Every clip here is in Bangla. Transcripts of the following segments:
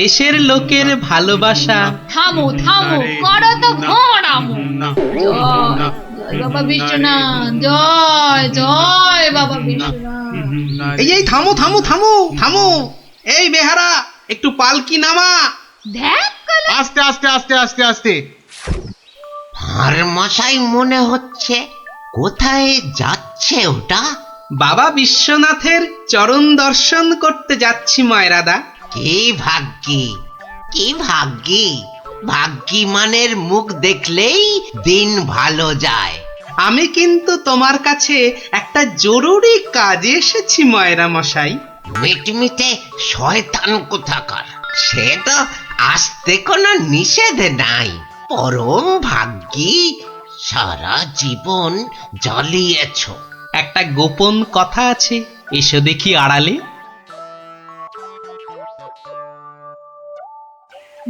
দেশের লোকের ভালোবাসা। থামো থামো, করো তো ঘোড়ামো। জয় জয় বাবা বিশ্বনাথ, জয় জয় বাবা বিশ্বনাথ। এই থামো থামো থামো থামো, এই বেহারা একটু পালকি নামা। দেখ আস্তে আস্তে আস্তে আস্তে আস্তে। আর মশাই মনে হচ্ছে, কোথায় যাচ্ছে ওটা? বাবা বিশ্বনাথের চরণ দর্শন করতে যাচ্ছি ময়রাদা। কি ভাগ্যি, কি ভাগ্যি! ভাগ্যি মানের মুখ দেখলেই দিন ভালো যায়। আমি কিন্তু তোমার কাছে একটা জরুরি কাজে এসেছি ময়রা মশাই। মিটমিটে শয়তান কোথাকার, সে তো আসতে কোনো নিষেধ নাই। পরম ভাগ্যি, সারা জীবন জ্বালিয়েছ। একটা গোপন কথা আছে, এসো দেখি আড়ালে।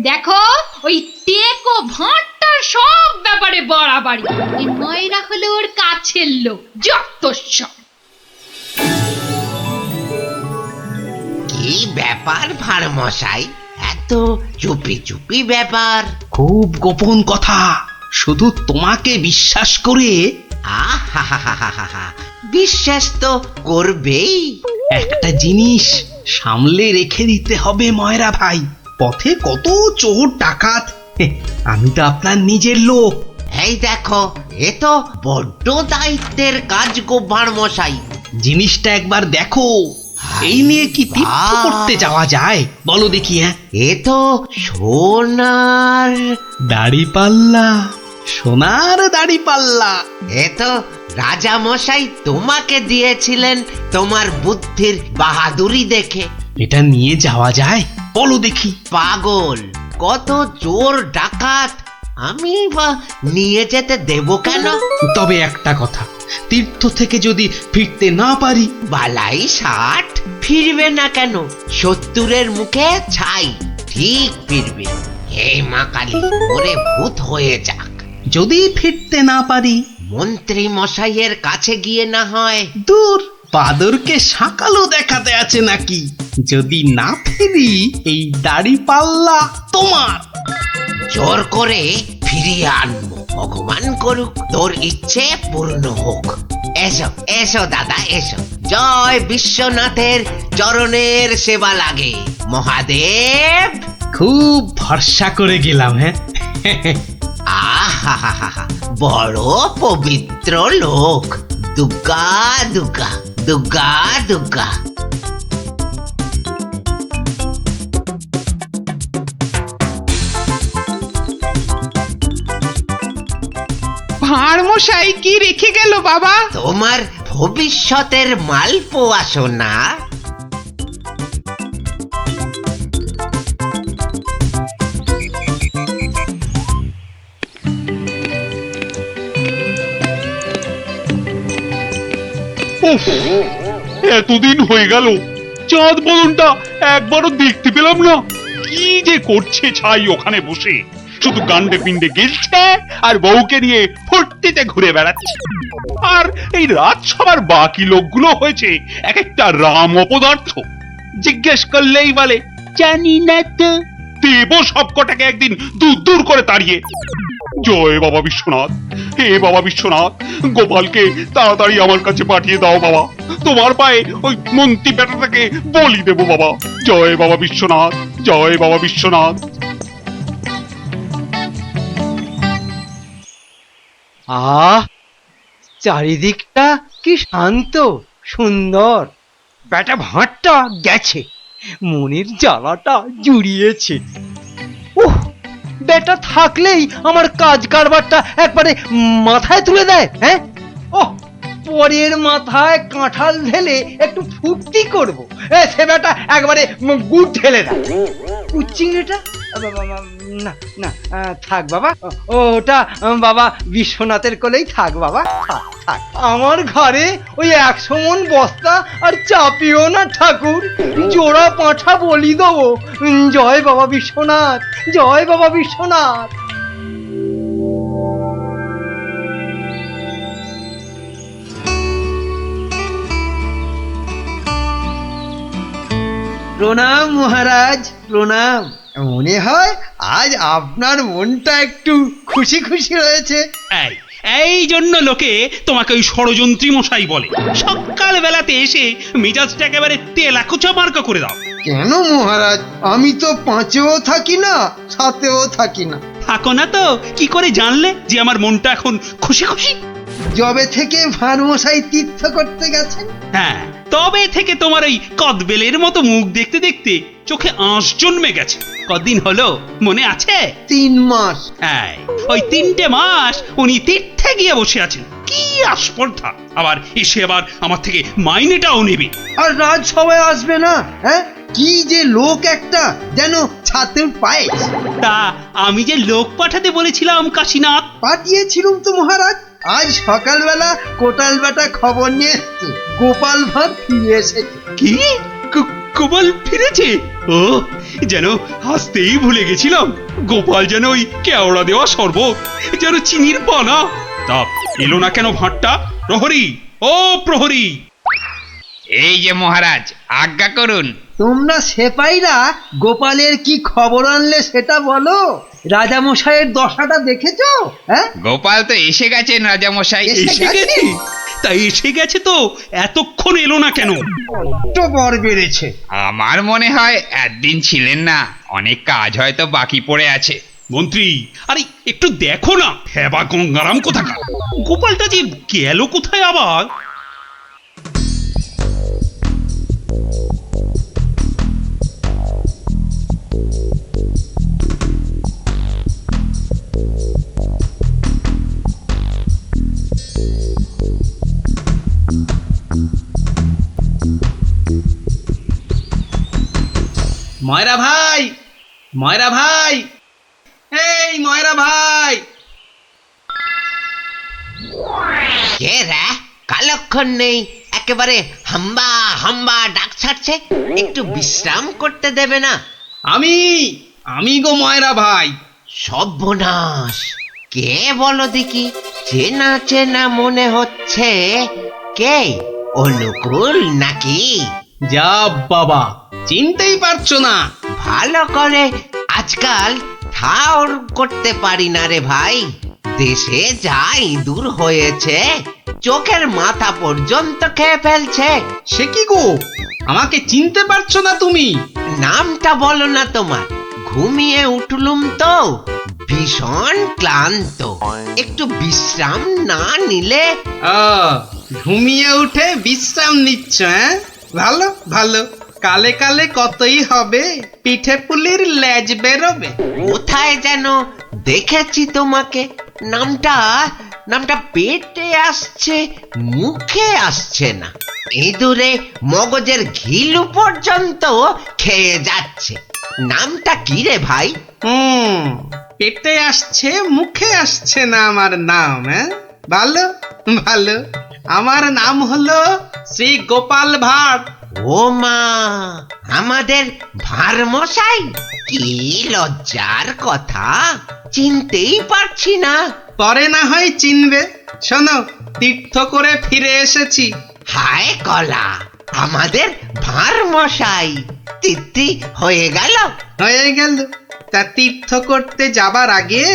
দেখো, ওই টেকো ভাঁটটার সব ব্যাপারে বাড়াবাড়ি। এই ময়রা হলো ওর কাছের লোক, যত সব। কি ব্যাপার ভাঁড় মশাই, এত চুপি চুপি ব্যাপার? খুব গোপন কথা, শুধু তোমাকে বিশ্বাস করে। আহা, বিশ্বাস তো করবেই। একটা জিনিস সামলে রেখে দিতে হবে ময়রা ভাই। পথে কত চোর ডাকাত, আমি তো আপনার নিজের লোক। এই দেখো, এ তো বড্ড দায়িত্বের কাজ গো ভাঁড় মশাই। জিনিসটা একবার দেখো, এই নিয়ে কি তীর্থ করতে যাওয়া যায় বলো দেখি? এ তো সোনার দাড়িপাল্লা, সোনার দাড়িপাল্লা। এ তো রাজা মশাই তোমাকে দিয়েছিলেন তোমার বুদ্ধির বাহাদুরি দেখে। এটা নিয়ে যাওয়া যায় বলো দেখি? পাগল, কত চোর ডাকাত, আমি বা নিয়ে যেতে দেব কেন? তবে একটা কথা, তীর্থ থেকে যদি ফিরতে না পারি? বালাই ষাট, ফিরবে না কেন? সত্তরের মুখে ছাই, ঠিক ফিরবে। হে মা কালী, ওরে ভূত হয়ে যাক। যদি ফিরতে না পারি? মন্ত্রী মশাইয়ের কাছে গিয়ে না হয়। দূর, বাদরকে সাকালো দেখাতে আছে নাকি? যদি না ফিরি, এই দাড়িপাল্লা তোমার। জোর করে ফিরিয়ে আনবো, ভগবান করুক তোর ইচ্ছে পূর্ণ হোক। এসো এসো দাদা, এসো। জয় বিশ্বনাথের চরণের সেবা লাগে মহাদেব। খুব ভরসা করে গেলাম। আহা, বড় পবিত্র লোক। দুর্গা দুর্গা দুর্গা দুর্গা। ভাঁড় মশাই কি রেখে গেল বাবা? তোমার ভবিষ্যতের মালপোয়া সোনা। এতদিন হয়ে গেল, চাঁদ বদনটা একবারও দেখতে পেলাম না। কি যে করছে ছাই ওখানে বসে, শুধু গান্ডে পিণ্ডে গেলছে আর বউকে নিয়ে ফুর্তিতে ঘুরে বেড়াচ্ছে। আর এই রাজসভার বাকি লোকগুলো হয়েছে এক একটা রাম অপদার্থ। জিজ্ঞেস করলেই বলে জানি না তো। দেব সবকটাকে একদিন দূর দূর করে তাড়িয়ে। জয় বাবা বিশ্বনাথ, হে বাবা বিশ্বনাথ, গোপালকে তাড়াতাড়ি আমার কাছে পাঠিয়ে দাও বাবা। তোমার পায়ে ওই মন্ত্রী বেটাটাকে বলি দেব বাবা। জয় বাবা বিশ্বনাথ, জয় বাবা বিশ্বনাথ। আহ, চারিদিকটা কি শান্ত সুন্দর। বেটা ভাঁটটা গেছে, মনের জ্বালাটা জুড়িয়েছে। উহ, বেটা থাকলেই আমার কাজ কারবারটা একবারে মাথায় তুলে দেয়। হ্যাঁ, ওহ, পরের মাথায় কাঁঠাল ঢেলে একটু ফুর্তি করবো, সে বেটা একবারে গুড় ঢেলে দেয়। চিংড়িটা না না, থাক বাবা, ওটা বাবা বিশ্বনাথের কোলেই থাক বাবা, থাক থাক। আমার ঘরে ওই 100 মণ বস্তা আর চাপিও না ঠাকুর, জোড়া পাঁঠা বলি দেবো। জয় বাবা বিশ্বনাথ, জয় বাবা বিশ্বনাথ। প্রণাম মহারাজ, প্রণাম। মনে হয় আজ আপনার মনটা একটু খুশি খুশি রয়েছে। এই জন্য লোকে তোমাকে ওই ষড়যন্ত্রী মশাই বলে। সকাল বেলাতে এসে মেজাজটা একেবারে তেলাকুচা মার্কা করে দাও। কেন মহারাজ, আমি তো 5-এও থাকি না, 7-এও থাকি না। থাকো না তো কি করে জানলে যে আমার মনটা এখন খুশি খুশি? যবে থেকে ভানুমশাই তীর্থ করতে গেছেন। হ্যাঁ, তবে থেকে তোমার ওই কদবেলের মতো মুখ দেখতে দেখতে চোখে আঁশ জন্মে গেছে। কদিন হলো মনে আছে? 3 মাস। হ্যাঁ, ওই 3টে মাস উনি তীর্থে গিয়ে বসে আছেন। কি আস্পর্ধা! আবার এসে আবার আমার থেকে মাইনেটাও নেবে। আর রাজসভায় আসবে না? হ্যাঁ, কি যে লোক একটা, যেন ছাতের পায়ে। তা আমি যে লোক পাঠাতে বলেছিলাম কাশীনাথ, পাঠিয়েছিলুম তো মহারাজ। আজ সকালবেলা কোটাল বেটা খবর নিয়ে এসছে, গোপাল ভাঁড় ফিরে এসেছে। কি গোপাল ফিরেছে? ও, যেন হাসতেই ভুলে গেছিলাম। গোপাল যেন ওই কেওড়া দেওয়া শরবত, যেন চিনির পানা। তা এলো না কেন ভাঁড়টা? প্রহরী, ও প্রহরী! এই যে মহারাজ, আজ্ঞা করুন। তোমরা সেপাইরা গোপালের কি খবর আনলে সেটা বলো। রাজামশাইয়ের দশাটা দেখেছো? হ্যাঁ, গোপাল তো এসে গেছেন রাজামশাই। এসে গেছে? তাই এসে গেছে তো এতক্ষণ এলো না কেন? তো বর বেড়েছে। আমার মনে হয় একদিন ছিলেন না, অনেক কাজ হয়তো বাকি পড়ে আছে। মন্ত্রী, আরে একটু দেখো না, হেবা গঙ্গারাম কোথাকার! গোপালটা যে গেল কোথায় আবার? ময়রা ভাই, ময়রা ভাই, এই ময়রা ভাই! কে রে? কালক্ষণ নেই, একেবারে হাম্বা হাম্বা ডাক ছাড়ছে। একটু বিশ্রাম করতে দেবে না? আমি গো ময়রা ভাই। সর্বনাশ! কে বলো দেখি? চেনা চেনা মনে হচ্ছে। কে? অনুকূল নাকি? যা বাবা, চিনতেই পারছো না? ভালো করে আজকাল ঠাউর করতে পারি না রে ভাই। দেশে যা ইঁদুর হয়েছে, চোখের মাথা পর্যন্ত খেয়ে ফেলছে। সে কি গো, আমাকে চিনতে পারছো না তুমি? নামটা বলো না তোমার। ঘুমিয়ে উঠলুম তো, ভীষণ ক্লান্ত। একটু বিশ্রাম না নিলে। ঘুমিয়ে উঠে বিশ্রাম নিচ্ছ? হ্যাঁ, ভালো ভালো। কালে কালে কতই হবে, পিঠে পুলির লেজ বেরোবে। কোথায় যেন দেখেছি তোমাকে। নামটা পেটে আসছে, মুখে আসছে না। ইঁদুরে মগজের ঘিলু পর্যন্ত খেয়ে যাচ্ছে। নামটা কি রে ভাই? পেটে আসছে, মুখে আসছে না আমার নাম। হ্যাঁ, ভালো ভালো। আমার নাম হলো শ্রী গোপাল ভাঁড়। ও মা, আমাদের ভাঁড় মশাই! কি লজ্জার কথা, চিনতেই পারছি না। পরে না হয় চিনবে। শোনো, তীর্থ করে ফিরে এসেছি। হায় কলা, আমাদের ভাঁড় মশাই তিথি হয়ে গেল। হয়ে গেল। তা তীর্থ করতে যাবার আগে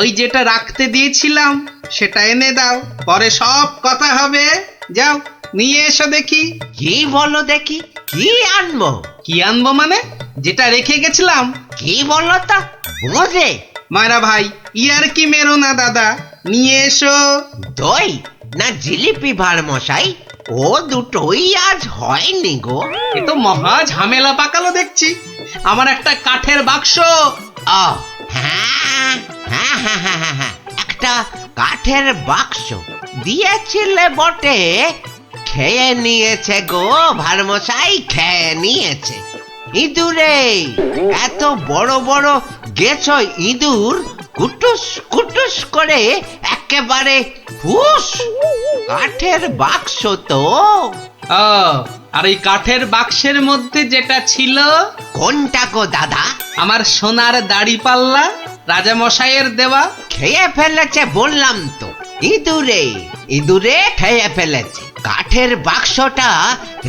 ওই যেটা রাখতে দিয়েছিলাম সেটা এনে দাও, পরে সব কথা হবে। যাও, নিয়ে এসো দেখি। কি বলো দেখি, কি আনবো? কি আনবো মানে? যেটা রেখে গেছিলাম। কি বলো তো? বোঝে ময়রা ভাই, ইয়ার কি মেরো না দাদা, নিয়ে এসো। দই না জিলিপি ভাঁড় মশাই? ও দুটোই আজ হয়নি গো। এ তো মহা ঝামেলা পাকালো দেখছি। আমার একটা কাঠের বাক্স। ও হ্যাঁ হ্যাঁ হ্যাঁ হ্যাঁ হ্যাঁ হ্যাঁ, একটা কাঠের বাক্স দিয়েছিলে বটে। খেয়ে নিয়েছে গো ভাঁড় মশাই, খেয়ে নিয়েছে। ইঁদুরে এত বড় বড় গেছ ইঁদুর, কুটুস কুটুস করে একেবারে ফুস। কাঠের বাক্স তো। আর এই কাঠের বাক্সের মধ্যে যেটা ছিল। কোনটা গো দাদা? আমার সোনার দাড়ি পাল্লা, রাজা মশাইয়ের দেওয়া। খেয়ে ফেলেছে বললাম তো। ইঁদুরে খেয়ে ফেলেছে। কাঠের বাক্সটা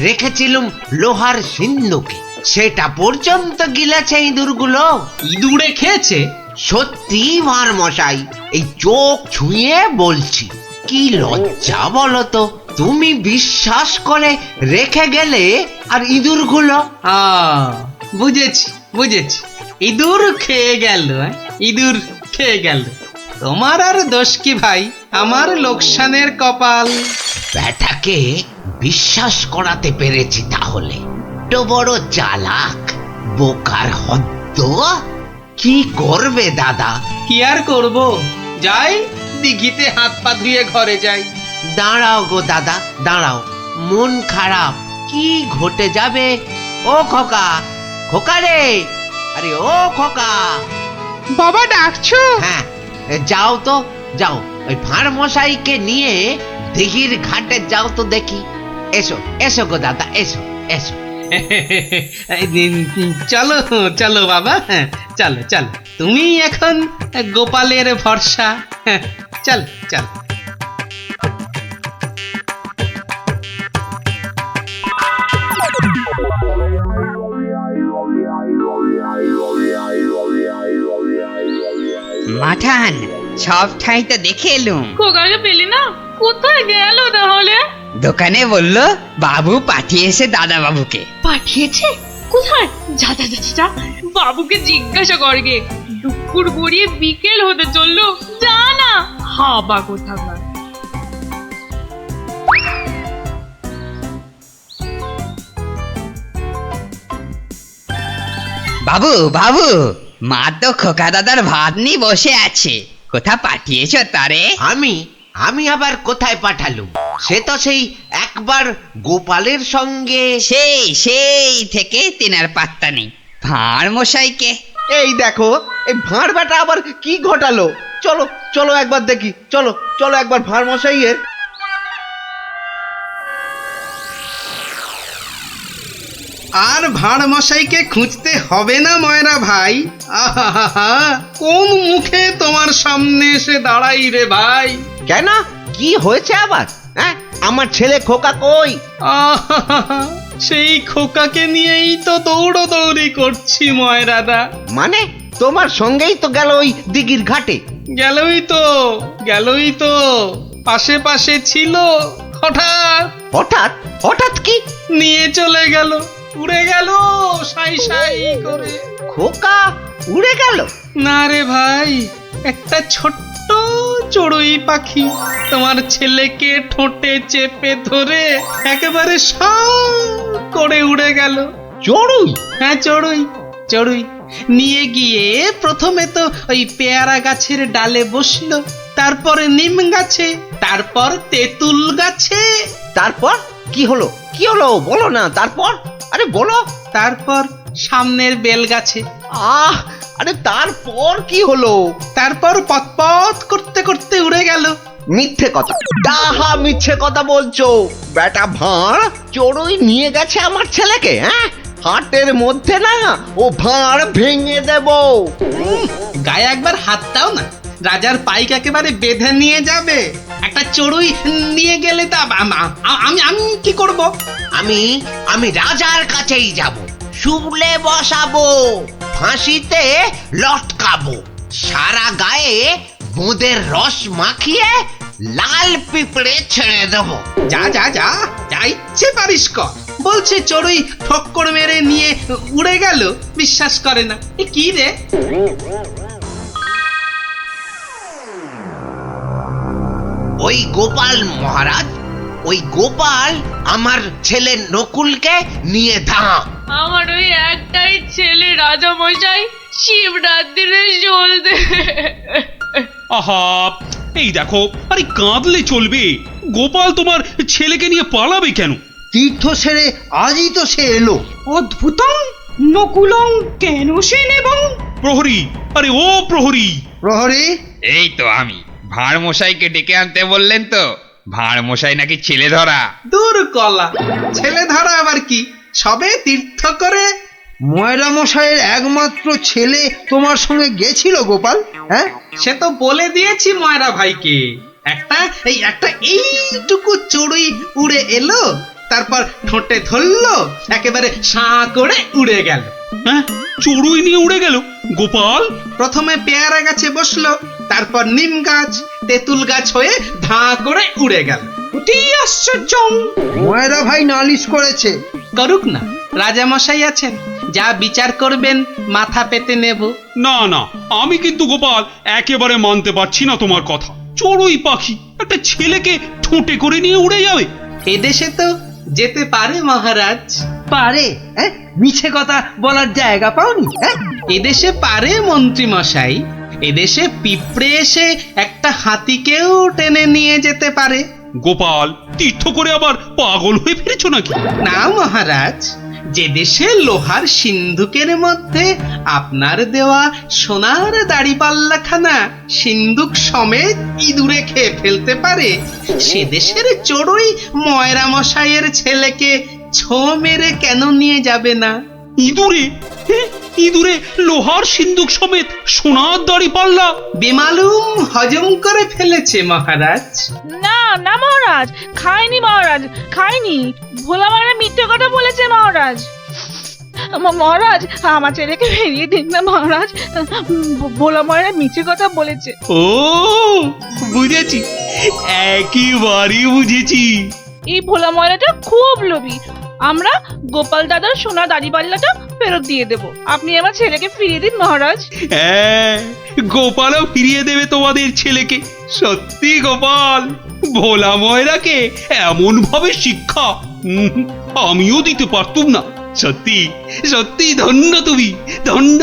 রেখেছিলুম লোহার সিন্ধুকে। সেটা পর্যন্ত গিলেছে ইঁদুরগুলো। ইঁদুরে খেয়েছে? সত্যি ভাঁড় মশাই, এই চোখ ছুঁয়ে বলছি। কি লজ্জা বলো তো, তুমি বিশ্বাস করে রেখে গেলে আর ইঁদুরগুলো। বুঝেছি বুঝেছি, ইঁদুর খেয়ে গেল। ইঁদুর খেয়ে গেল। তোমার আর দোষ কি ভাই, আমার লোকসানের কপাল। ব্যাটাকে বিশ্বাস করাতে পেরেছি তাহলে। তো বড় চালাক, বোকার হদ্দ। কি করবে দাদা? কি আর করব, যাই দিঘিতে হাত পা ধুয়ে ঘরে যাই। দাঁড়াও গো দাদা, দাঁড়াও। মন খারাপ, কি ঘটে যাবে? ও খোকা, খোকা রে, আরে ও খোকা। বাবা ডাকছো? হ্যাঁ, যাও তো, যাও ওই ভাঁড় মশাইকে নিয়ে দিঘির ঘাটে যাও তো দেখি। এসো এসো গো দাদা, এসো এসো। চলো চলো বাবা, হ্যাঁ চলো চলো। তুমি এখন গোপালের ভরসা। হ্যাঁ, চল চল। মাঠান, সব ঠাই তো দেখে এলুম। খোকাকে পেলি না? কোথায় গেল তাহলে? দোকানে বললো বাবু পাঠিয়েছে দাদা বাবুকে। পাঠিয়েছে? কোথায়? যা যা যা যা, বাবুকে জিজ্ঞাসা করগে। দুপুর গড়িয়ে বিকেল হতে চললো, যা না। হাবা কোথাকার। বাবু বাবু, মা তো খোকা দাদার ভাত নিয়ে বসে আছে। কোথা পাঠিয়েছ তারে? আমি আমি আবার কোথায় পাঠালুম? সে তো সেই একবার গোপালের সঙ্গে। সেই থেকে তিনার পাত্তা নেই। ভাঁড় মশাইকে। এই দেখো, এই ভাঁড় বেটা আবার কি ঘটালো। চলো চলো একবার দেখি, চলো চলো একবার ভাঁড় মশাইয়ের। আর ভাঁড় মশাইকে খুঁজতে হবে না ময়রা ভাই। আহা, কোন মুখে তোমার সামনে এসে দাঁড়াই রে ভাই। কেন, কি হয়েছে আবার? হ্যাঁ, আমার ছেলে খোকা কই? আহা, সেই খোকাকে নিয়েই তো দৌড়দৌড়ি করছি ময়রাদা। মানে তোমার সঙ্গেই তো গেল ওই দিঘির ঘাটে। গেলই তো পাশে পাশে ছিল, হঠাৎ হঠাৎ? হঠাৎ কি? নিয়ে চলে গেল, উড়ে গেল সাই সাই করে। খোকা উড়ে গেল? না রে ভাই, একটা ছোট্ট চড়ুই পাখি তোমার ছেলেকে ঠোঁটে চেপে ধরে একেবারে সাঁ করে উড়ে গেল। চড়ুই? হ্যাঁ, চড়ুই চড়ুই। নিয়ে গিয়ে প্রথমে তো ওই পেয়ারা গাছের ডালে বসলো, তারপরে নিম গাছে, তারপর তেঁতুল গাছে। তারপর কি হলো? কি হলো বলো না, তারপর? আরে বলো। তারপর সামনের বেল গাছে। আরে তারপর কি হলো? তারপর পথ করতে করতে উড়ে গেল। মিথ্যে কথা, ডাহা মিথ্যে কথা বলছো। বেটা ভাঁড় চড়ুই নিয়ে গেছে আমার ছেলেকে। হ্যাঁ, হাটের মধ্যে না ও ভাঁড় ভেঙে দেব। গায়ে একবার হাত দাও না, রাজার পাইক একেবারে বেঁধে নিয়ে যাবে। একটা চড়ুই নিয়ে গেলে তা আমি কি করব? আমি রাজার কাছেই যাব, শুলে বসাবো, ফাঁসিতে লটকাবো, সারা গায়ে বোঁদের রস মাখিয়ে লাল পিঁপড়ে ছেড়ে দেবো। যা যা যা, যা ইচ্ছে পারিস কর। বলছে চড়ুই ঠক্কর মেরে নিয়ে উড়ে গেল, বিশ্বাস করে না। এ কি রে? ওই গোপাল মহারাজ, ওই গোপাল আমার ছেলে নকুলকে নিয়ে ধাম। আমার ওই একটাই ছেলে রাজা মশাই, শিবরাত্রিরে চলতে। আহা, এই দেখো, আরে কাঁদলে চলবে? গোপাল তোমার ছেলেকে নিয়ে পালাবে কেন? তীর্থ সেরে আজই তো সে এলো। অদ্ভুতং নকুলং কেন সে নেবং? প্রহরী, আরে ও প্রহরী! প্রহরী, এই তো আমি। ভাঁড় মশাইকে ডেকে আনতে বললেন তো? ভাঁড় মশাই নাকি ছেলে ধরা। দূর কলা, ছেলে ধরা আবার কি? সবে তীর্থ করে। ময়রা মশাইয়ের একমাত্র ছেলে তোমার সঙ্গে গেছিল গোপাল? হ্যাঁ, সে তো বলে দিয়েছি ময়রা ভাইকে। একটা এইটুকু চড়ুই উড়ে এলো, তারপর ঠোঁটে ধরলো, একেবারে সাঁ করে উড়ে গেল। হ্যাঁ, চড়ুই নিয়ে উড়ে গেল গোপাল? প্রথমে পেয়ারা গাছে বসলো, তারপর নিম গাছ, তেঁতুল গাছ হয়ে ধাঁ করে উড়ে গেল। আশ্চর্য! ময়রা ভাই নালিশ করেছে। করুক না, রাজামশাই আছেন, যা বিচার করবেন মাথা পেতে নেব। না না, আমি কিন্তু গোপাল একেবারে মানতে পারছি না তোমার কথা। চড়ুই পাখি একটা ছেলেকে ঠোঁটে করে নিয়ে উড়ে যাবে? এদেশে তো যেতে পারে মহারাজ। পারে? হ্যাঁ, মিছে কথা বলার জায়গা পাওনি? হ্যাঁ, এদেশে পারে মন্ত্রী মশাই। এদেশে পিঁপড়ে এসে একটা হাতিকেও টেনে নিয়ে যেতে পারে। গোপাল, তীর্থ করে আবার পাগল হয়ে ফিরেছ নাকি? না মহারাজ, যে দেশে লোহার সিন্ধুকের মধ্যে আপনার দেওয়া সোনার দাড়িপাল্লাখানা সিন্ধুক সমেত ইঁদুরে খেয়ে ফেলতে পারে, সে দেশের চড়ুই ময়রা মশাইয়ের ছেলেকে ছো মেরে কেন নিয়ে যাবে না? ইঁদুরে? ইঁদুরে লোহার সিন্ধুক সমেত সোনার দাড়ি পাল্লা? বেমালুম হজম করে ফেলেছে মহারাজ। না না মহারাজ, খাইনি মহারাজ, খাইনি। ভোলা মায়েরা মিথ্যে কথা বলেছে মহারাজ। মহারাজ, আমার ছেলেকে ফিরিয়ে দিন না মহারাজ। ভোলা মায়েরা মিথ্যে কথা বলেছে। ও, বুঝেছি, একেবারে বুঝেছি। এই ভোলা ময়রাটা খুব লোভী। আমরা গোপাল দাদার সোনা দাড়িপাল্লাটা ফেরত দিয়ে দেব। আপনি আমার ছেলেকে ফিরিয়ে দিন মহারাজ। হ্যাঁ, গোপালও ফিরিয়ে দেবে তোমাদের ছেলেকে। সত্যি গোপাল, ভোলা ময়রাকে এমন ভাবে শিক্ষা আমিও দিতে পারতুম না। সত্যি সত্যি ধন্য তুমি, ধন্য।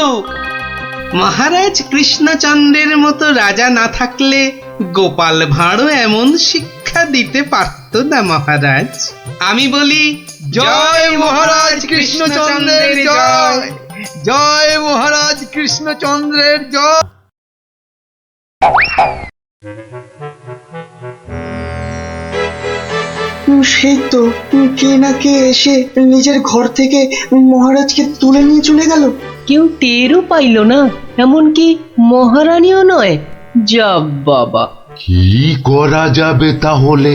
মহারাজ কৃষ্ণচন্দ্রের মতো রাজা না থাকলে গোপাল ভাঁড়ও এমন শিক্ষা দিতে পারত না মহারাজ। আমি বলি জয় মহারাজ কৃষ্ণচন্দ্রের জয়! জয় মহারাজ কৃষ্ণচন্দ্রের জয়! সেই তো কে না কে এসে নিজের ঘর থেকে মহারাজকে তুলে নিয়ে চলে গেল। কেউ টেরও পাইল না, এমনকি মহারানীও নয়। যা বাবা! কি করা যাবে তাহলে?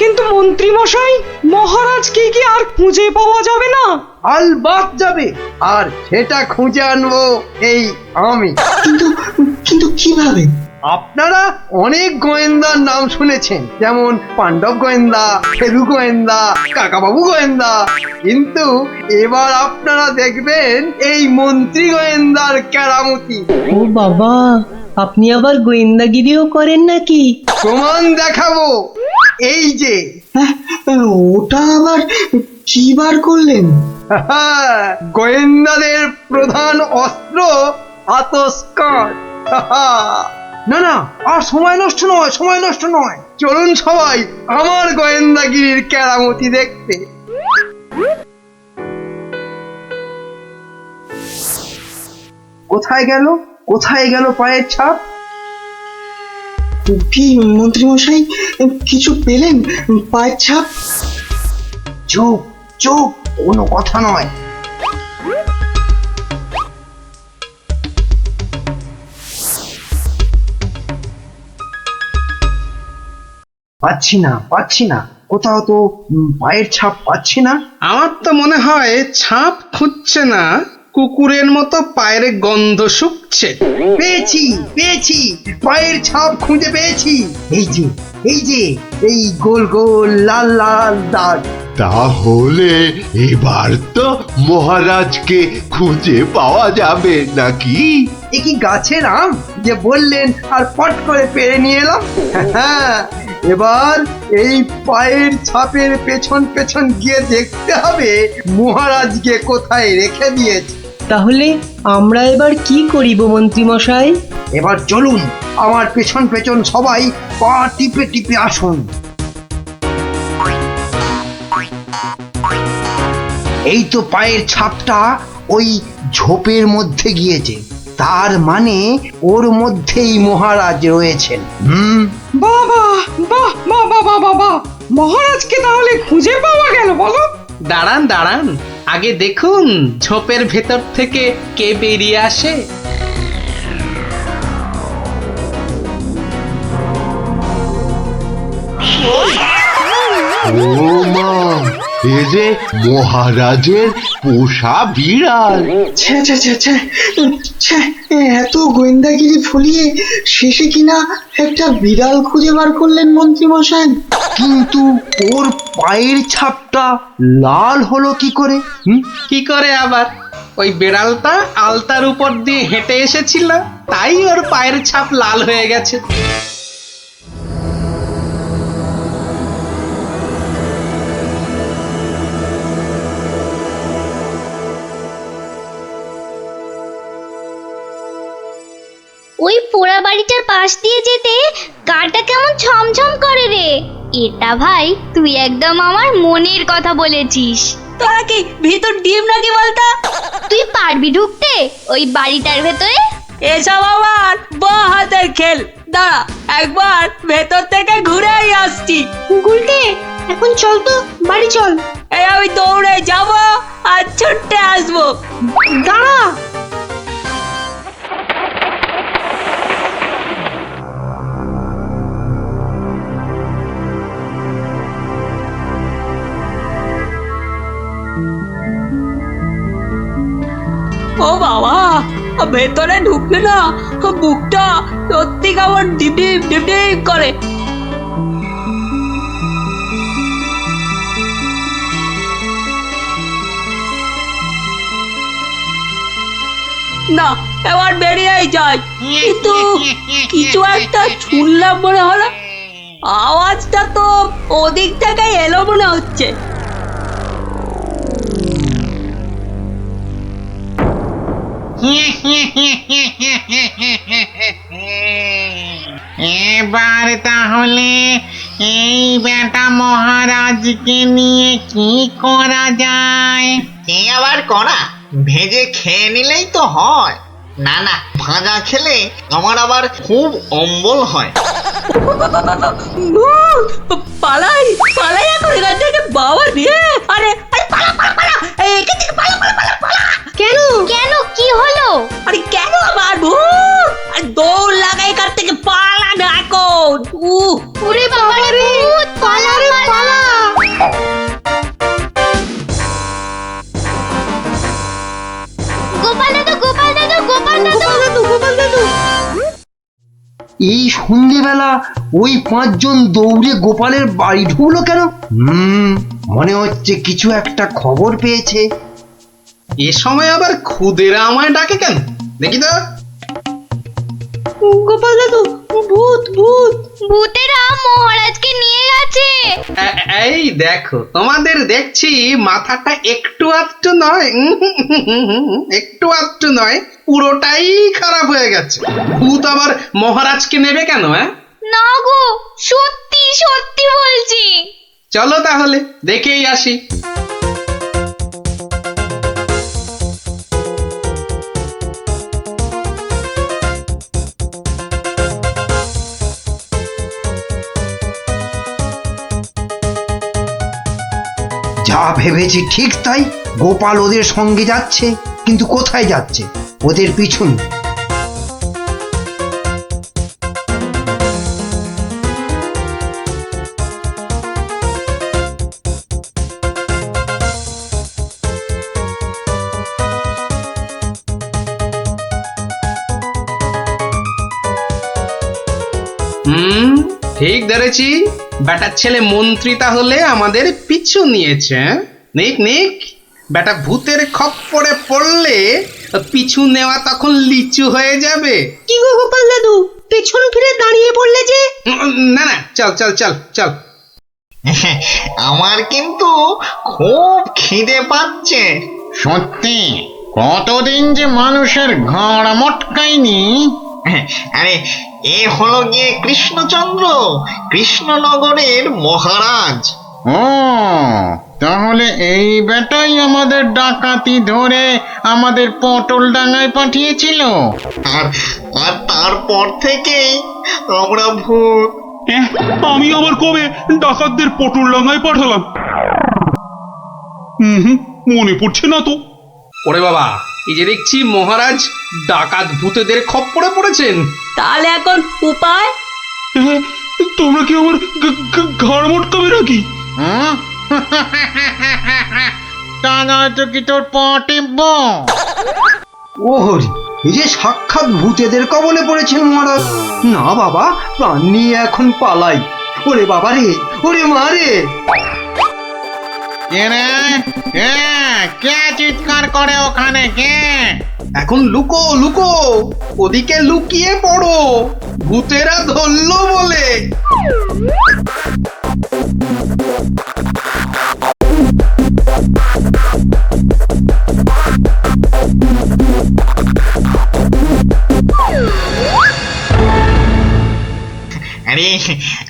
কিন্তু মন্ত্রী মশাই, মহারাজকে কি আর খুঁজে পাওয়া যাবে না? আলবাত যাবে, আর সেটা খুঁজে আনবো এই আমি। কিন্তু কিন্তু কিভাবে? আপনারা অনেক গোয়েন্দার নাম শুনেছেন, যেমন পাণ্ডব গোয়েন্দা, ফেলু গোয়েন্দা, কাকাবাবু গোয়েন্দা, কিন্তু এবার আপনারা দেখবেন এই মন্ত্রী গোয়েন্দার কেরামতি। ও বাবা, আপনি আবার গোয়েন্দাগিরিও করেন নাকি? প্রমাণ দেখাবো, এই যে। হ্যাঁ, ওটা আবার কি বার করলেন? গোয়েন্দাদের প্রধান অস্ত্র আতস্কার। না না, আর সময় নষ্ট নয়, সময় নষ্ট নয়। চলুন সবাই আমার গোয়েন্দাগিরির কেরামতি দেখতে। কোথায় গেল, কোথায় গেল পায়ের ছাপ? কি মন্ত্রী মশাই, কিছু পেলেন পায়ের ছাপ? চুপ চুপ, কোনো কথা নয়। পাচ্ছি না, পাচ্ছি না, কোথাও তো পায়ের ছাপ পাচ্ছি না। আমার তো মনে হয় ছাপ খুঁজছে না, কুকুরের মতো পায়ের গন্ধ শুকছে। পেয়েছি পেয়েছি, পায়ের ছাপ খুঁজে পেয়েছি। এই যে, এই যে, এই গোল গোল লাল লাল দাগ। তাহলে এবার তো মহারাজকে খুঁজে পাওয়া যাবে নাকি? এ কি গাছের আম যে বললেন আর পট করে পেরে নিয়ে এলাম? হ্যাঁ, এবার এই পায়ের ছাপের পেছন পেছন গিয়ে দেখতে হবে মহারাজকে কোথায় রেখে দিয়েছে। তাহলে আমরা এবার কি করিব মন্ত্রী মশাই? এবার চলুন আমার পেছন পেছন সবাই পা টিপে টিপে আসুন। এই তো পায়ের ছাপটা ওই ঝোপের মধ্যে গিয়েছে, তার মানে ওর মধ্যেই মহারাজ রয়েছেন। বাবা, বাহ, বাবা বাবা বাহ! মহারাজকে তাহলে খুঁজে পাওয়া গেল বলো? দাঁড়ান দাঁড়ান, আগে দেখুন ঝোপের ভেতর থেকে কে বেরিয়ে আসে। ও মা, এ যে মহারাজের পোষা বিড়াল। ছ্যা ছ্যা ছ্যা ছ্যা ছ্যা, এত গোয়েন্দাগিরি ফলিয়ে শেষে কিনা একটা বিড়াল খুঁজে বার করলেন মন্ত্রী মশাই। কিন্তু ওর পায়ের ছাপটা লাল হলো কি করে? কি করে আবার? ওই বেড়ালটা আলতার উপর দিয়ে হেঁটে এসেছিল, তাই ওর পায়ের ছাপ লাল হয়ে গেছে। ওই পোড়া বাড়িটার পাশ দিয়ে যেতে গাটা কেমন ছমছম করে রে। এটা ভাই তুই একদম আমার মনের কথা বলেছিস। তোরা কি ভিতর ডিম নাকি বলতো? তুই পারবি ঢুকতে ওই বাড়িটার ভেতরে? এসব আমার বাঁ হাতের খেল। দাঁড়া, একবার ভেতর থেকে ঘুরেই আসছি। গুলটে, এখন চল তো, বাড়ি চল। এই আমি দৌড়ে যাব আর ছুটে আসবো। দাঁড়া। ও বাবা, ভেতরে ঢুকলে না বুকটা সত্যি কেমন ডিপ ডিপ ডিপ ডিপ করে। না, এবার বেরিয়েই যাই। কিন্তু কিছু একটা শুনলাম মনে হলো। আওয়াজটা তো ওদিক থেকে এলো মনে হচ্ছে। এবার তাহলে এই বেটা মহারাজকে নিয়ে কি করা যায়? কি আবার করা? ভেজে খেয়ে নিলেই তো হয়। না না, ভাজা খেলে আমার আবার খুব অম্বল হয়। পালাই পালাই এখন এখান থেকে, বাবা রে। আরে পালা পালা পালা, এখান থেকে পালা পালা পালা পালা। কেন কেন, কি হলো? আরে কেন আবার ভূত? আরে দৌড় লাগাই এখান থেকে, পালা না এখন। ওরে বাবা রে ভূত, পালা রে পালা। গোপাল দাদু, গোপাল দাদু, গোপাল দাদু, গোপাল দাদু। এই সন্ধ্যেবেলা ওই পাঁচজন দৌড়ে গোপালের বাড়ি ঢুকলো কেন? মনে হচ্ছে কিছু একটা খবর পেয়েছে। এ সময় আবার খুদেরা আমায় ডাকে কেন? দেখি তো। গোপাল দাদু, ভূত ভূত। ভূতেরা মহারাজকে নিয়ে গেছে। এই দেখো, তোমাদের দেখছি মাথাটা একটু আধটু নয়, একটু আধটু নয়, পুরোটাই খারাপ হয়ে গেছে। ভূত আবার মহারাজকে নেবে কেন? না গো, সত্যি সত্যি বলছি। চলো তাহলে দেখেই আসি। যা ভেবেছি ঠিক তাই। গোপাল ওদের সঙ্গে যাচ্ছে, কিন্তু কোথায় যাচ্ছে? ওদের পিছন। ঠিক ধরেছি, বেটার ছেলে মন্ত্রী তাহলে আমাদের পিছু নিয়েছে। নিক নিক, বেটা ভূতের খপ্পরে পড়লে পিছু নেওয়া তখন লিচু হয়ে যাবে। কি গো গোপাল দাদু, পেছন ফিরে দাঁড়িয়ে পড়লে যে? না না, চল চল চল চল। আমার কিন্তু খুব খিদে পাচ্ছে। সত্যি, কতদিন যে মানুষের ঘাড় মটকায়নি। আরে, এ হলো গিয়ে কৃষ্ণচন্দ্র, কৃষ্ণনগরের মহারাজ। ও, তাহলে এই বেটাই আমাদের ডাকাতি ধরে আমাদের পটল ডাঙায় পাঠিয়েছিল। আর তারপর থেকেই আমরা ভূত। আমি আবার কবে ডাকাতদের পটল ডাঙায় পাঠালাম? মনে পড়ছে না তো। ওরে বাবা, এই যে দেখছি মহারাজ ডাকাত ভূতেদের খপ্পরে পড়েছেন। তাহলে এখন উপায়? তোমরা কি আমার ঘাড় মটকাবে নাকি? তা নয়তো কি তোর পা টিপবো? ও হরি, এই যে সাক্ষাৎ ভূতেদের কবলে পড়েছেন মহারাজ। না বাবা, প্রাণ নিয়ে এখন পালাই। ওরে বাবা রে, ওরে মা রে। কে রে? কে চিৎকার করে ওখানে? কে? এখন লুকো লুকো, ওদিকে লুকিয়ে পড়ো, ভূতেরা ধরলো বলে। আরে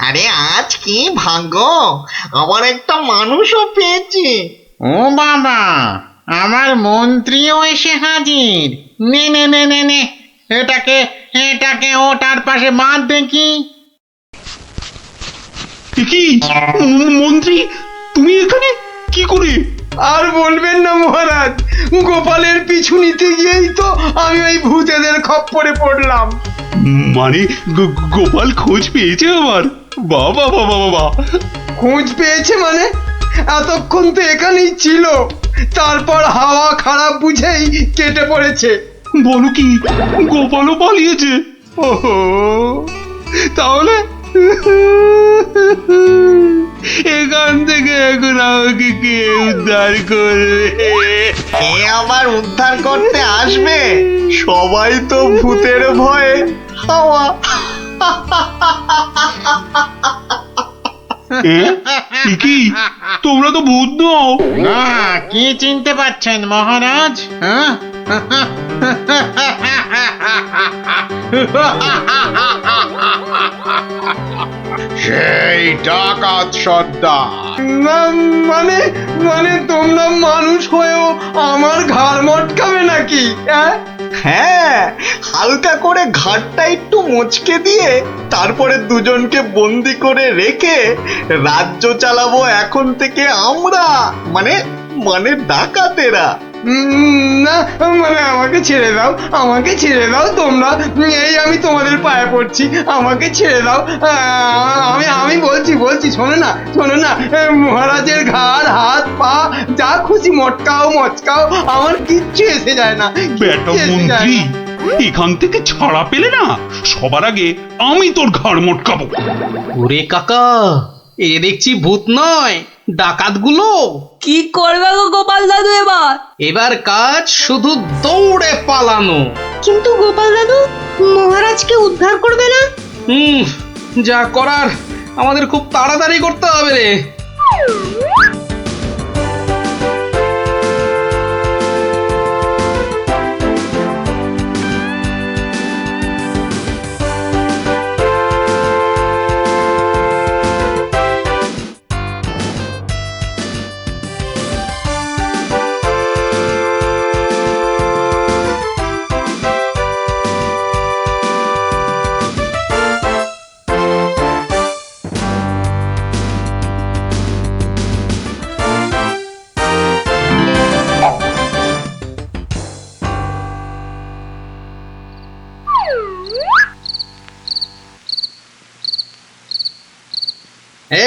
আরে, আজ কি ভাগ্য, আবার একটা মানুষও পেয়েছি। ও বাবা, আমার মন্ত্রীও এসে হাজির। নে নে নে নে নে, এটাকে এটাকে ওটার পাশে বাঁধ দেখি। কি মন্ত্রী, তুমি এখানে কি করে? আর বলবেন না মহারাজ, গোপালের পিছু নিতে গিয়েই তো আমি ওই ভূতেদের খপ্পরে পড়লাম। মানে গোপাল খোঁজ পেয়েছে আমার? বাবা বাবা বাবা, খোঁজ পেয়েছে মানে? এতক্ষণ তো এখানেই ছিল, তারপর হাওয়া খারাপ বুঝেই কেটে পড়েছে। বলো কি, গোপালও পালিয়েছে? ওহো, তাহলে এখান থেকে এখন আমাকে কে উদ্ধার করবে? কে আবার উদ্ধার করতে আসবে? সবাই তো ভূতের ভয়ে হাওয়া। কি তোমরা তো ভূত নও? না, কি চিনতে পারছেন মহারাজ? হ্যাঁ, সেই ডাকাত সর্দার। মানে মানে তোমরা মানুষ হয়েও আমার ঘাড় মটকাবে নাকি? হ্যাঁ, হালকা করে ঘাটটা একটু মুচকে দিয়ে তারপরে দুজনকে বন্দি করে রেখে রাজ্য চালাবো এখন থেকে আমরা, মানে মানে ডাকাতেরা। না মানে আমাকে ছেড়ে দাও, আমাকে ছেড়ে দাও তোমরা, এই আমি তোমাদের পায়ে পড়ছি, আমাকে ছেড়ে দাও। আমি বলছি শোনো না, মহারাজের ঘাড় হাত পা যা খুশি মটকাও মচকাও, আমার কিচ্ছু এসে যায় না। বেটা মন্ত্রী, এখান থেকে ছাড়া পেলে না, সবার আগে আমি তোর ঘাড় মটকাবো। ওরে কাকা, এ দেখছি ভূত নয়, ডাকাতগুলো। কি করবে গো গোপাল দাদু এবার? এবার কাজ শুধু দৌড়ে পালানো। কিন্তু গোপাল দাদু মহারাজকে উদ্ধার করবে না? যা করার আমাদের খুব তাড়াতাড়ি করতে হবে রে।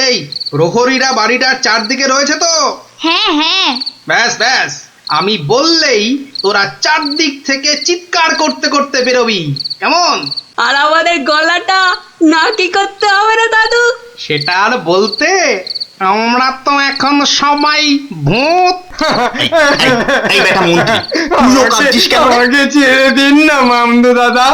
এই প্রহরীরা বাড়িটার চারদিকে রয়েছে তো? হ্যাঁ হ্যাঁ। ব্যাস ব্যাস, আমি বললেই তোরা চারদিক থেকে চিৎকার করতে করতে বেরোবি, কেমন? আর আমাদের গলাটা না কি করতে হবে না দাদু? সেটা আর বলতে, আমরা তো এখন সবাই ভূত। এই বেটা মন্ত্রী, তুইও কাঁদছিস কেন? আমাকে ছেড়ে দিন না মামদু দাদা।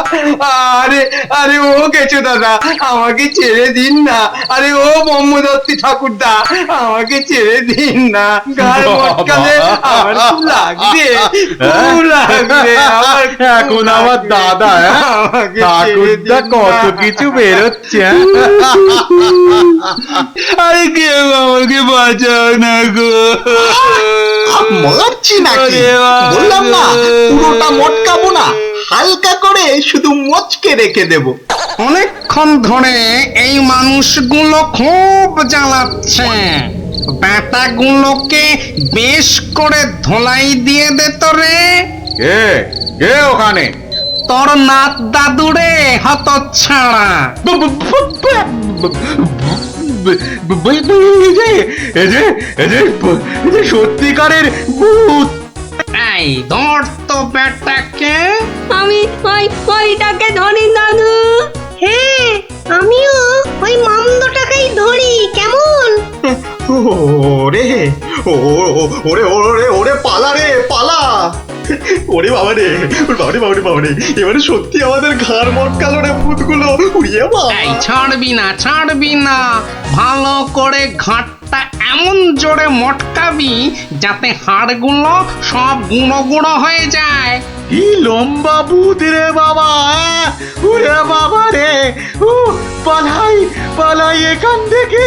আরে আরে ও কেচো দাদা, আমাকে ছেড়ে দিন না। আরে ও ব্রহ্মদত্তি ঠাকুরদা, আমাকে ছেড়ে দিন না। গায়ে মটকালে আমার খুব লাগবে, খুব লাগবে আমার। এখন আমার দাদা, ঠাকুরদা কত কিছু বেরোচ্ছে। আরে কেউ আমাকে বাঁচাও না গো। মারছি নাকি? বললাম না পুরোটা মটকাবো না, হালকা করে শুধু মচকে রেখে দেব। অনেকক্ষণ ধরে এই মানুষগুলো খুব জ্বালাচ্ছে, ব্যাটাগুলোকে বেশ করে ধোলাই দিয়ে দে তো রে। কে কে ওখানে? তোর নাত দাদুরে হতচ্ছাড়া। সত্যিকারের ভূত। এই ধর তো বেটাকে। আমি ওইটাকে ধরি দাদু। হ্যাঁ, আমিও ওই মামদটাকেই ধরি, কেমন? ওরে ওরে ওরে ওরে পালা রে পালা। ওরে বাবা রে, বাবারে বাবারে বাবারে, এবারে সত্যি আমাদের ঘাড় মটকালো রে ভূতগুলো। উড়িয়ে এই ছাড়বি না, ভালো করে ঘাটটা এমন জোরে মটকাবি যাতে হাড়গুলো সব গুঁড়ো গুঁড়ো হয়ে যায়। কি লম্বা ভূত রে বাবা। ওরে বাবা রে, পালাই পালাই এখান থেকে।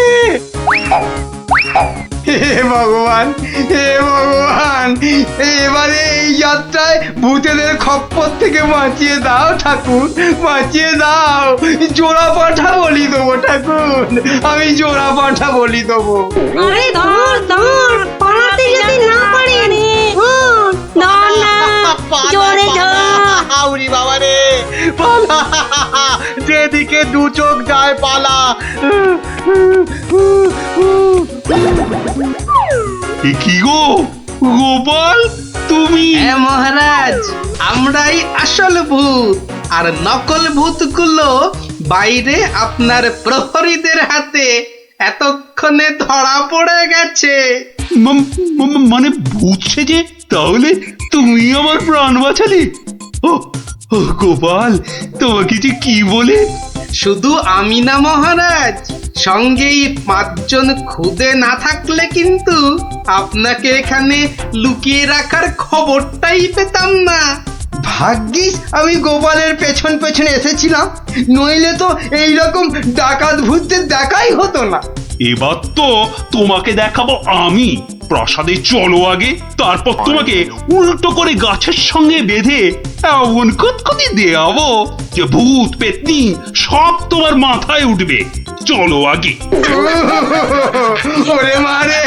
হে ভগবান, হে ভগবান, এবারে এই যাত্রায় ভূতেদের খপ্পর থেকে বাঁচিয়ে দাও ঠাকুর, বাঁচিয়ে দাও। জোড়া পাঠা বলি দেবো ঠাকুর, আমি জোড়া পাঠা বলি দেবো। আরে ধর ধর, পালাতে যদি না পারি, ধর না, জোরে ধর। আউরি বাবা রে, পালা, যেদিকে দু চোখ যায় পালা। কি গো গোপাল, তুমি? হ্যাঁ মহারাজ, আমরাই আসল ভূত, আর নকল ভূতগুলো বাইরে আপনার প্রহরীদের হাতে এতক্ষণে ধরা পড়ে গেছে। মানে ভূত সেজে তাহলে তুমি আমার প্রাণ বাঁচালে? ও গোপাল, তোমাকে যে কি বলে। শুধু আমি না মহারাজ, সঙ্গেই 5 জন খুদে না থাকলে কিন্তু আপনাকে এখানে লুকিয়ে রাখার খবরটাই পেতাম না। ভাগ্যিস আমি গোপালের পেছন পেছন এসেছিলাম, নইলে তো এইরকম ডাকাত ভূতদের দেখাই হতো না। এবার তো তোমাকে দেখাবো আমি। প্রাসাদে চলো আগে, তারপর তোমাকে উল্টো করে গাছের সঙ্গে বেঁধে এমন কুতকুতি দেয়াবো যে ভূত পেতনি সব তোমার মাথায় উঠবে। চলো আগে। ওরে মারে,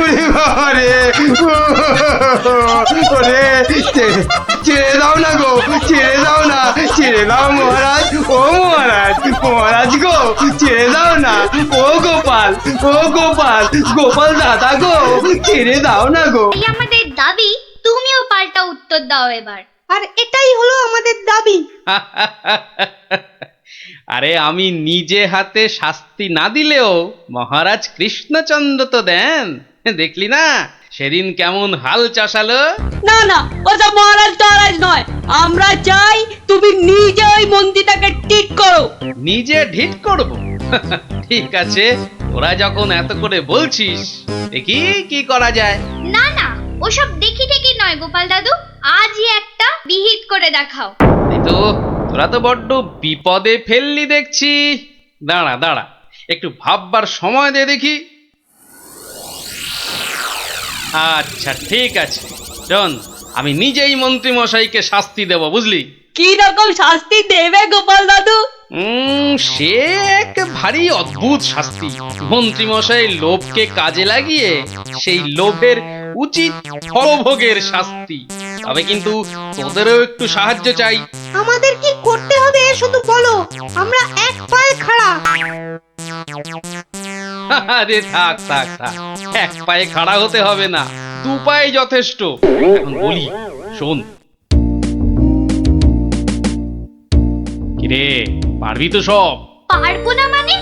ওরে বাবারে, ওরে ছেড়ে দাও না গো, ছেড়ে দাও না, ছেড়ে দাও মহারাজ, ও মহারাজ, মহারাজ গো, ছেড়ে দাও না। ও গোপাল, ও গোপাল, গোপাল দাদা গো, ছেড়ে দাও না গো। এই আমাদের দাবি, তুমিও পাল্টা উত্তর দাও এবার। আর এটাই হলো আমাদের দাবি। আরে আমি নিজে হাতে শাস্তি না দিলেও মহারাজ কৃষ্ণচন্দ্র তো দেন, দেখলি না সেদিন কেমন হাল চাষালো। না না, ওটা মহারাজ টহারাজ নয়, আমরা চাই তুমি নিজে ওই মন্দিরটাকে ঠিক করো। নিজে ঢিট করব? ঠিক আছে, তোরা যখন এত করে বলছিস, দেখি কি করা যায়। না না, ওসব দেখি ঠেকি নয় গোপাল দাদু, আজই একটা বিহিত করে দেখাও। এই তো, তোরা তো বড্ড বিপদে ফেললি দেখছি। দাঁড়া দাঁড়া, একটু ভাববার সময় দে দেখি। আচ্ছা ঠিক আছে, শোন, আমি নিজেই মন্ত্রী মশাইকে শাস্তি দেব, বুঝলি? কি রকম শাস্তি দেবে গোপাল দাদু? সে এক ভারী অদ্ভুত শাস্তি। মন্ত্রী মশাই লোভকে কাজে লাগিয়ে সেই লোভের উচিত ফলভোগের শাস্তি। তবে কিন্তু তোদেরও একটু সাহায্য চাই। আমাদের কি করতে হবে শুধু বলো, আমরা এক পায়ে খাড়া। আরে থাক থাক থাক, এক পায়ে খাড়া হতে হবে না, 2 পায়ে যথেষ্ট। এখন বলি, শোন। কিরে, পারবি তো সব? পারবো না মানে?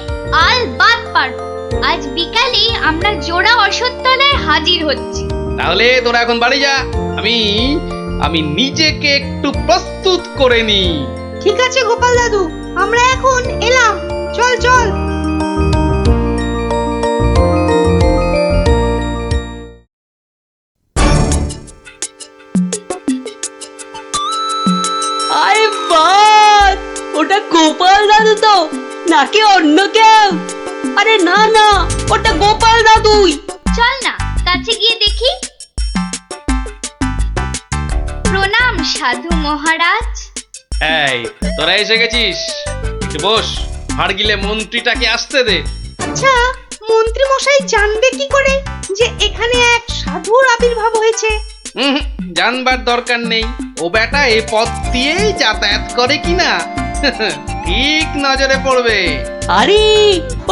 আলবাত পারবো। আজ বিকালে আমরা জোড়া অশ্বত্থতলায় হাজির হচ্ছি। তাহলে তোরা এখন বাড়ি যা, আমি নিজেকে একটু প্রস্তুত করে নি। ঠিক আছে গোপাল দাদু, আমরা এখন এলাম, চল চল। আরে বাস, ওটা গোপাল দাদু তো নাকি অন্য কেউ? আরে না না, ওটা গোপাল দাদুই। চল না কাছে গিয়ে দেখি। প্রণাম সাধু মহারাজ। এই তোরা এসে গেছিস, একটু বস, হাড় গিলে মন্ত্রীটাকে আসতে দে। আচ্ছা, মন্ত্রী মশাই জানবে কি করে যে এখানে এক সাধুর আবির্ভাব হয়েছে? জানবার দরকার নেই, ও বেটা এ পথ দিয়েই যাতায়াত করে কিনা ঠিক নজরে পড়বে। আরে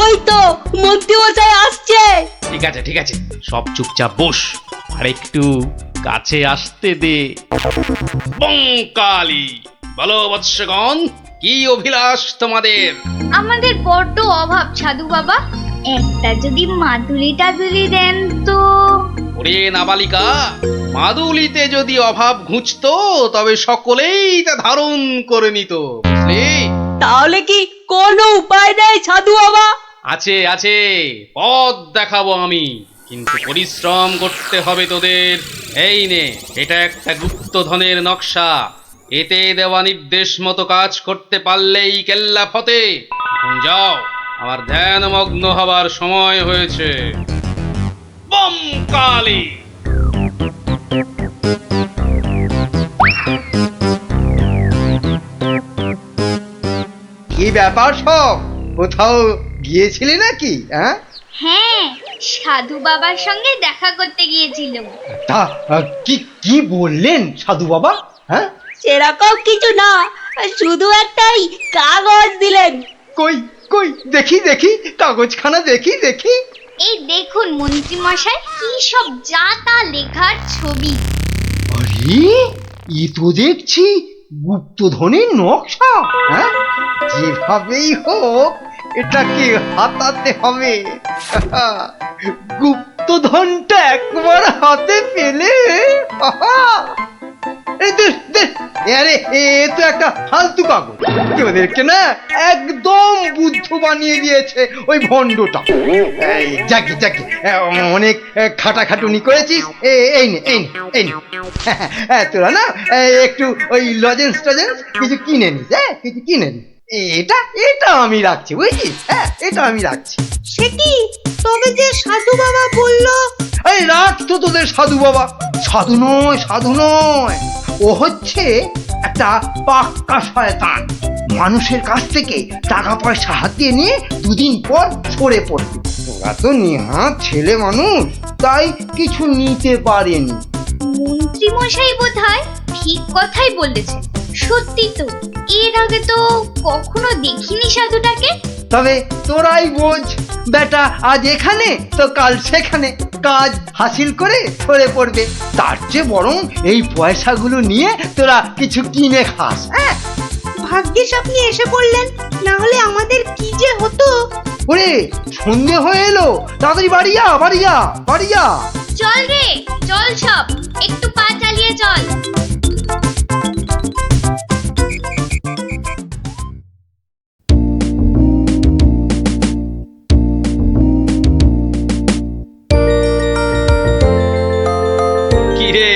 ওই তো মন্ত্রীমশাই আসছে। ঠিক আছে সব চুপচাপ বস আর একটু কাছে আসতে দে। বঙ্কালি বলো বৎসগণ, কি অভিলাষ তোমাদের? আমাদের বড্ড অভাব সাধু বাবা, একটা যদি মাদুলি টাদুলি দেন তো। ওরে নাবালিকা, মাদুলিতে যদি অভাব ঘুচতো তবে সকলেই তা ধারণ করে নিত, বুঝলি? তাহলে কি কোনো উপায় নেই সাধু বাবা? আছে পথ দেখাবো আমি, কিন্তু পরিশ্রম করতে হবে তোদের। এই নে, এটা একটা গুপ্তধনের নকশা, এতে দেওয়া নির্দেশ মতো কাজ করতে পারলেই কেল্লা ফতে। এখন যাও, আমার ধ্যানমগ্ন হবার সময় হয়েছে। বম কালী! কি ব্যাপার সব? কোথাও গিয়েছিলে নাকি? হ্যাঁ, সাধু বাবার সঙ্গে দেখা করতে গিয়েছিলাম। তা কি কি বললেন সাধু বাবা? সেরকম কিছু না, শুধু একটাই কাগজ দিলেন। কই কই দেখি কাগজখানা দেখি। এই দেখুন মন্ত্রী মশাই, কি সব যা তা লেখার ছবি। আরে এ তো দেখছি গুপ্তধনের নকশা। যেভাবেই হোক এটাকে হাতাতে হবে। গুপ্তধনটা একবার হাতে পেলে আরে এ তো একটা ফালতু কাগজ, ওদেরকে না একদম বুদ্ধ বানিয়ে দিয়েছে ওই ভণ্ডটা। যাকে অনেক খাটাখাটুনি করেছিস, এই নে তোরা না একটু ওই লজেন্স কিছু কিনে নিস, কিছু কিনে নিস। এটা আমি রাখছি, বুঝছিস? এটা আমি রাখছি। সে কি, তবে যে সাধু বাবা বললো? এই রাখ তো তোদের সাধু বাবা। সাধু নয়, ও হচ্ছে একটা পাক্কা শয়তান। মানুষের কাছ থেকে টাকা পয়সা হাতিয়ে নিয়ে দুদিন পর সরে পড়বে। ওরা তো নেহাত ছেলে মানুষ, তাই কিছু নিতে পারেনি। মন্ত্রী মশাই বোধহয় ঠিক কথাই বলেছেন। সত্যি তো, এর আগে তো কখনো দেখিনি সাধুটাকে। তবে তোরাই বোঝ, বেটা আজ এখানে তো কাল সেখানে কাজ হাসিল করে সরে পড়বে। তার চেয়ে বরং এই পয়সাগুলো নিয়ে তোরা কিছু কিনে খাস। ভাগ্যিস আপনি এসে পড়লেন, না হলে আমাদের কি যে হতো। ওরে সন্ধে হয়ে এলো, তাড়াতাড়ি বাড়ি যা। চল রে, চল সব, একটু পা চালিয়ে চল। কিরে,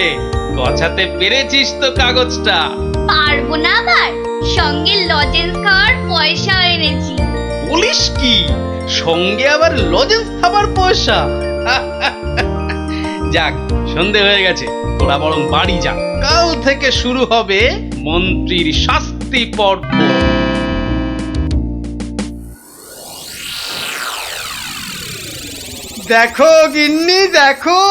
গছাতে পেরেছিস তো কাগজটা? পারবো না আবার, সঙ্গে লজেন্স খাওয়ার পয়সা এনেছি। বলিস কি, সঙ্গে আবার লজেন্স খাবার পয়সা? যাক, সন্ধে হয়ে গেছে, তোরা বরং বাড়ি যা। কাল থেকে শুরু হবে মন্ত্রীর শাস্তি পর্ব। দেখো গিন্নি, দেখো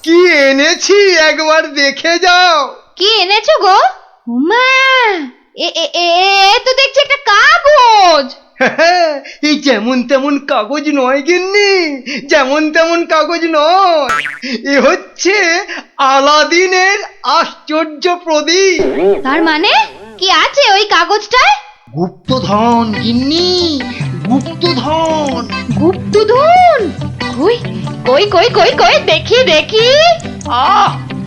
কি এনেছি, একবার দেখে যাও। কি এনেছো গো? মা, তো দেখছি একটা কাগজ। এই যেমন তেমন কাগজ নয় গিন্নি, যেমন তেমন কাগজ নয়। এ হচ্ছে আলাদিনের আশ্চর্য প্রদীপ। তার মানে কি আছে ওই কাগজটায়? গুপ্তধন গিন্নি, গুপ্তধন। গুপ্তধন? কই দেখি।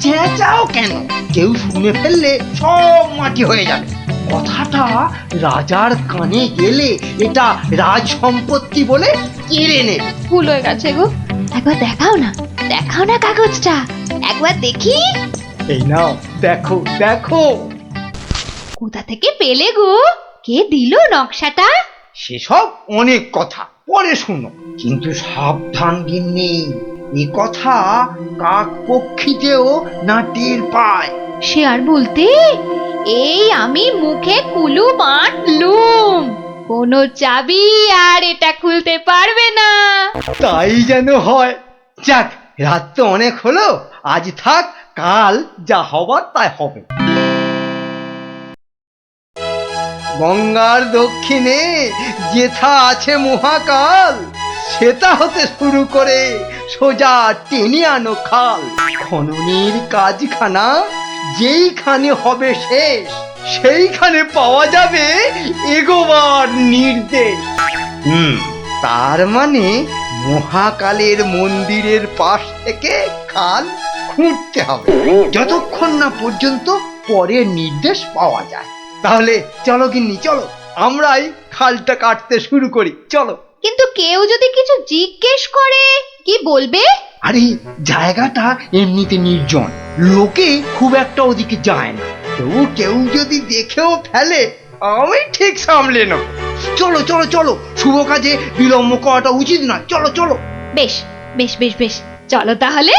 চেঁচাও কেন? কেউ শুনে ফেললে সব মাটি হয়ে যাবে। কথাটা রাজার কানে গেলে এটা রাজ সম্পত্তি বলে কেড়ে নেবে। ভুল হয়ে গেছে গো, একবার দেখাও না কাগজটা, একবার দেখি। এই নাও, দেখো। কোথা থেকে পেলে গো? কে দিল নকশাটা? সেসব অনেক কথা পরে শুনো, কিন্তু সাবধান গিন্নি, এ কথা কাক পক্ষীতেও না টের পায়। সে আর বলতে, এই আমি মুখে কুলু মারলুম, কোনো চাবি আর এটা খুলতে পারবে না। তাই যেন হয়। যাক, রাত তো অনেক হলো, আজ থাক, কাল যা হবার তাই হবে। গঙ্গার দক্ষিণে যেথা আছে মহাকাল, সেটা হতে শুরু করে সোজা টেনে আনো খাল। খননের কাজখানা যেইখানে হবে শেষ, সেইখানে পাওয়া যাবে এগোবার নির্দেশ। তার মানে মহাকালের মন্দিরের পাশ থেকে খাল খুঁড়তে হবে, যতক্ষণ না পর্যন্ত পরের নির্দেশ পাওয়া যায়। তাহলে চলো গিন্নি, চলো আমরাই খালটা কাটতে শুরু করি, চলো। কিন্তু কেউ যদি কিছু জিজ্ঞেস করে কি বলবে? আরে জায়গাটা এমনিতে নির্জন, লোকে খুব একটা ওদিকে যায় না, তবু কেউ যদি দেখেও ফেলে আমি ঠিক সামলে নেব। চলো চলো চলো, শুভ কাজে বিলম্ব করাটা উচিত নয়, চলো চলো। বেশ বেশ বেশ বেশ, চলো তাহলে।